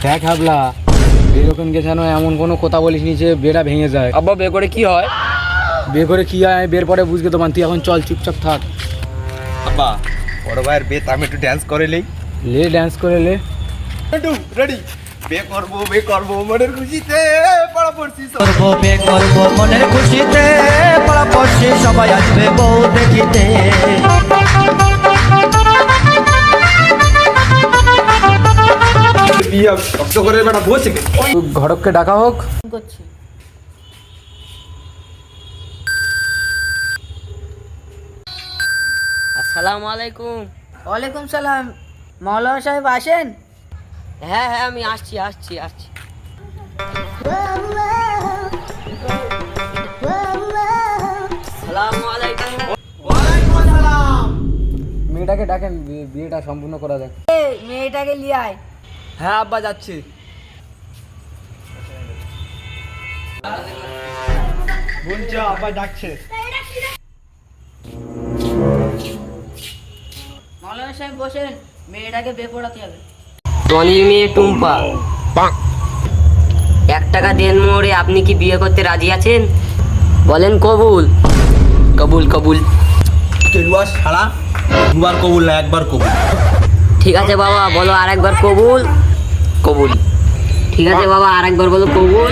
দেখ হাবলা, এরকম গেছানো এমন কোনো কথা বলিস নি যে বিয়েটা ভেঙে যায়। আব্বা বিয়ে করে কি হয়? বিয়ে করে কি হয় বিয়ের পরে বুঝতে তো তুই এখন চল চুপচাপ থাক। আব্বা বড় ভাইয়ের বিয়েতে আমি একটু ড্যান্স করে নেই। লে ড্যান্স করে লে। একটু রেডি। বিয়ে করবো মনের খুশিতে পাড়া পড়ছি বিয়ে করবো মনের খুশিতে পাড়া পড়ছি সবাই আসবে বউ দেখিতে। বিয়ে কষ্ট করে বেটা বসে ঘটককে ডাকা হোক। করছি। আসসালামু আলাইকুম। ওয়ালাইকুম সালাম। মাওলানা সাহেব আসেন? হ্যাঁ হ্যাঁ আমি আসছি। আসসালামু আলাইকুম। মেয়েটাকে ডাকেন, বিয়েটা সম্পূর্ণ করা যাক। এই মেয়েটাকে নিয়ে আয়। হ্যাঁ আব্বা যাচ্ছি। বলছো আব্বা ডাকছে। মাওলানা সাহেব বসেন, মেয়েটাকে বিয়ে পড়াতে হবে। টনির মেয়ে টুম্পা, 1 টাকা দেন মোড়ে আপনি কি বিয়ে করতে রাজি আছেন? বলেন কবুল। কবুল। কেলুয়া ছাড়া দুবার কবুল না, একবার কবুল। ঠিক আছে বাবা, বলো আরেকবার কবুল। ঠিক আছে বাবা, আরেকবার বলো কবুল।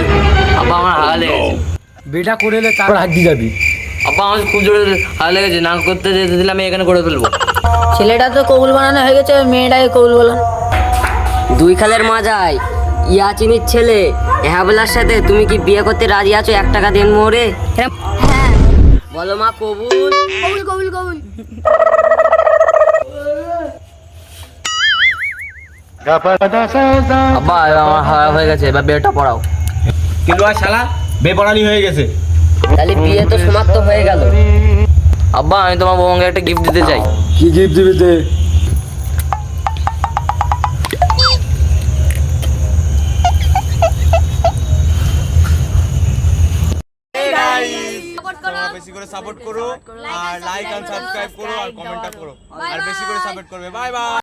আব্বা আমার হাগা লেগেছে। বিয়েটা করে এলে তারপর হাত দিয়ে যাবি। আব্বা আমার খুব জোরে হাগা লেগেছে, না করতে যেতে দিলে আমি এখানে করে ফেলবো। ছেলেটা তো কবুল বানানো হয়ে গেছে, মেয়েটাকে কবুল বলান। 2 খালের মাজায় ইয়াচিনির ছেলে হ্যাবলার সাথে তুমি কি বিয়ে করতে রাজি আছো? 1 টাকা দেন মোড়ে। হ্যাঁ, বলো মা কবুল। কবুল। আব্বা আমার হাগা হয়ে গেছে, এবার বিয়েটা পড়াও। কেলুয়া শালা বেপরানি হয়ে গেছে। তাহলে বিয়ে তো সমাপ্ত হয়ে গেল। আব্বা আমি তোমার বউকে একটা গিফট দিতে চাই। কি গিফট দিবি তে? বেশি করে সাপোর্ট করো আর লাইক আর সাবস্ক্রাইব করো আর কমেন্টটা করো আর বেশি করে সাপোর্ট করবে। Bye bye.